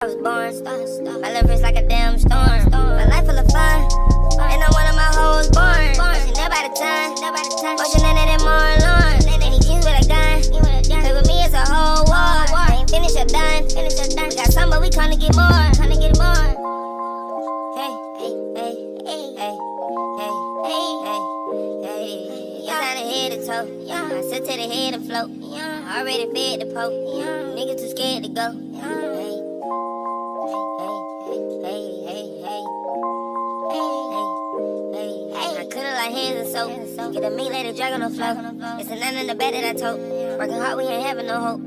I was born, my life is like a damn storm. My life full of fun, and I'm one of my hoes born. Pushing up by the time, pushing none of them more alarm. Any jeans with a gun, play with me it's a whole war. I ain't finished or done, we got some but we tryna get more. Hey, hey, hey, hey, hey, hey, hey, hey. It's time to head to toe, I sit to the head and float. Already fed the poke, niggas too scared to go. Hands and soap. Get a meat, let it drag on the floor. It's a none in the bed that I told. Working hard, we ain't having no hope.